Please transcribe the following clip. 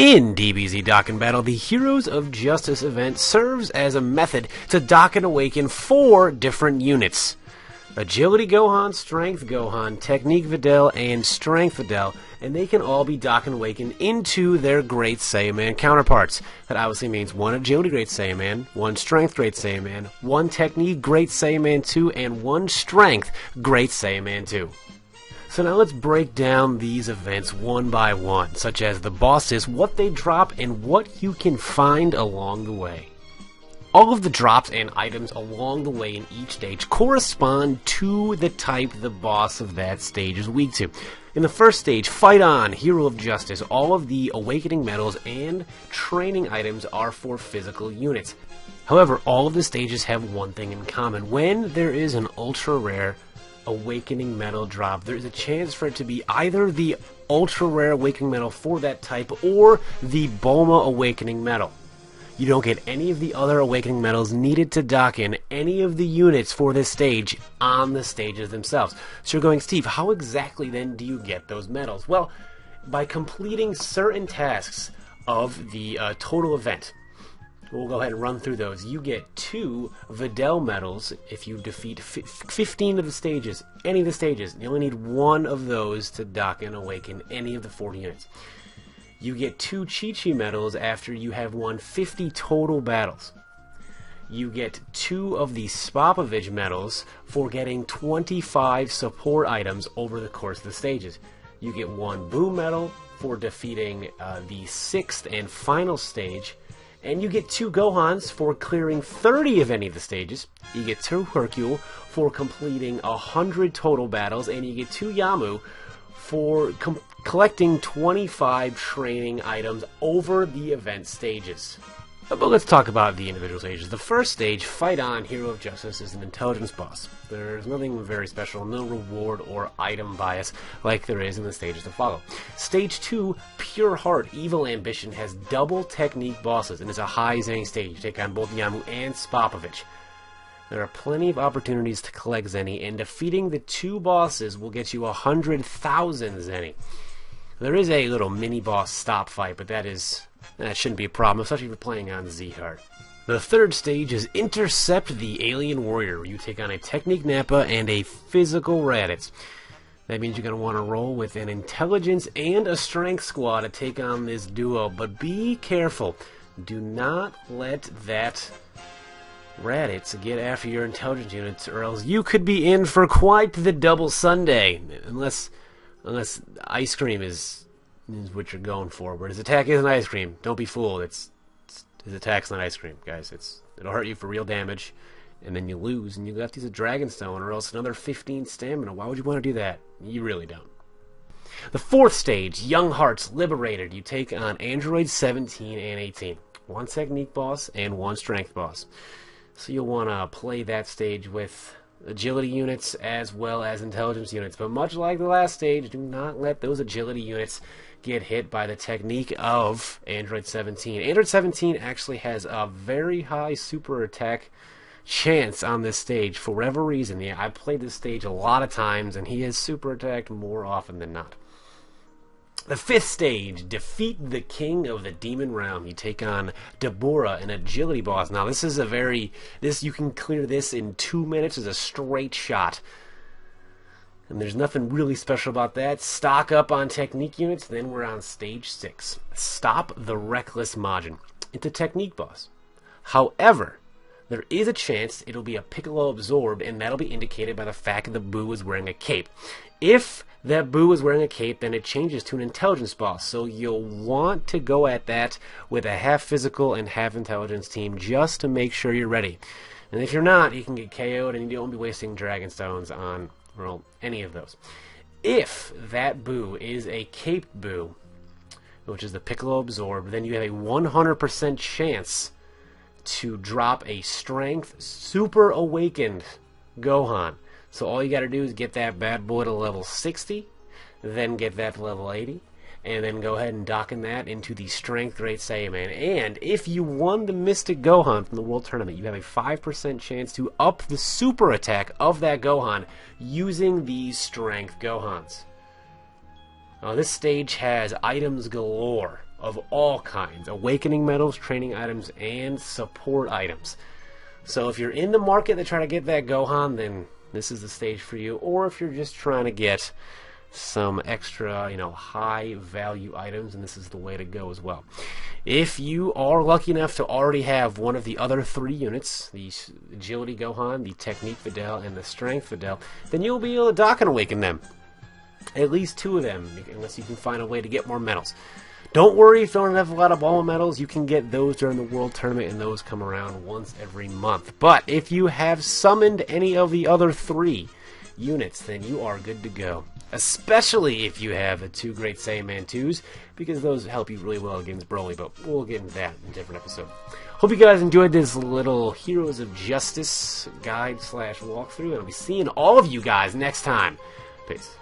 In DBZ-Dokkan Battle, the Heroes of Justice event serves as a method to dock and awaken 4 different units. Agility Gohan, Strength Gohan, Technique Videl, and Strength Videl, and they can all be dock and awakened into their Great Saiyaman counterparts. That obviously means 1 Agility Great Saiyaman, 1 Strength Great Saiyaman, 1 Technique Great Saiyaman 2, and 1 Strength Great Saiyaman 2. So now let's break down these events one by one, such as the bosses, what they drop, and what you can find along the way. All of the drops and items along the way in each stage correspond to the type the boss of that stage is weak to. In the first stage, Fight On, Hero of Justice, all of the awakening medals and training items are for physical units. However, all of the stages have one thing in common. When there is an ultra rare awakening medal drop, there is a chance for it to be either the ultra rare awakening medal for that type or the Bulma awakening medal. You don't get any of the other awakening medals needed to dock in any of the units for this stage on the stages themselves. So you're going, Steve, how exactly then do you get those medals? Well, by completing certain tasks of the total event. We'll go ahead and run through those. You get 2 Videl medals if you defeat 15 of the stages, any of the stages. You only need 1 of those to dock and awaken any of the 40 units. You get 2 Chi-Chi medals after you have won 50 total battles. You get 2 of the Spopovich medals for getting 25 support items over the course of the stages. You get 1 Boo medal for defeating the 6th and final stage. And you get 2 Gohans for clearing 30 of any of the stages. You get 2 Hercule for completing 100 total battles. And you get 2 Yamu for collecting 25 training items over the event stages. But let's talk about the individual stages. The first stage, Fight On, Hero of Justice, is an intelligence boss. There's nothing very special, no reward or item bias like there is in the stages to follow. Stage 2, Pure Heart, Evil Ambition, has double technique bosses and is a high Zenny stage. You take on both Yamu and Spopovich. There are plenty of opportunities to collect Zenny, and defeating the 2 bosses will get you 100,000 Zenny. There is a little mini-boss stop fight, but that shouldn't be a problem, especially if you're playing on Z-Hard. The third stage is Intercept the Alien Warrior, where you take on a Technique Nappa and a Physical Raditz. That means you're going to want to roll with an Intelligence and a Strength squad to take on this duo, but be careful. Do not let that Raditz get after your intelligence units, or else you could be in for quite the double sundae, unless ice cream is what you're going for. But his attack isn't ice cream. Don't be fooled. His attack's not ice cream, guys. It'll hurt you for real damage, and then you lose, and you have to use a Dragon Stone, or else another 15 stamina. Why would you want to do that? You really don't. The fourth stage, Young Hearts Liberated. You take on Androids 17 and 18. 1 Technique boss and 1 Strength boss. So you'll want to play that stage with agility units as well as intelligence units. But much like the last stage, do not let those agility units get hit by the technique of Android 17. Android 17 actually has a very high super attack chance on this stage for whatever reason. Yeah, I've played this stage a lot of times, and he has super attacked more often than not. The fifth stage, Defeat the King of the Demon Realm. You take on Deborah, an agility boss. Now, you can clear this in 2 minutes as a straight shot. And there's nothing really special about that. Stock up on technique units, then we're on stage 6. Stop the Reckless Majin. It's a technique boss. However, there is a chance it'll be a Piccolo absorbed, and that'll be indicated by the fact that Boo is wearing a cape. If that Boo is wearing a cape, then it changes to an intelligence boss. So you'll want to go at that with a half physical and half intelligence team just to make sure you're ready. And if you're not, you can get KO'd, and you don't be wasting Dragon Stones on, well, any of those. If that Boo is a caped Boo, which is the Piccolo absorbed, then you have a 100% chance to drop a Strength Super Awakened Gohan. So all you got to do is get that bad boy to level 60, then get that to level 80, and then go ahead and dock in that into the Strength Great Saiyaman. And if you won the Mystic Gohan from the World Tournament, you have a 5% chance to up the super attack of that Gohan using these Strength Gohans. This stage has items galore of all kinds. Awakening medals, training items, and support items. So if you're in the market to try to get that Gohan, then this is the stage for you. Or if you're just trying to get some extra, high value items, and this is the way to go as well. If you are lucky enough to already have one of the other 3 units, the Agility Gohan, the Technique Videl, and the Strength Videl, then you'll be able to Dokkan Awaken them. At least 2 of them, unless you can find a way to get more medals. Don't worry if you don't have a lot of Bulma medals, you can get those during the World Tournament, and those come around once every month. But if you have summoned any of the other 3 units, then you are good to go. Especially if you have the 2 Great Saiyaman 2s, because those help you really well against Broly, but we'll get into that in a different episode. Hope you guys enjoyed this little Heroes of Justice guide / walkthrough, and I'll be seeing all of you guys next time. Peace.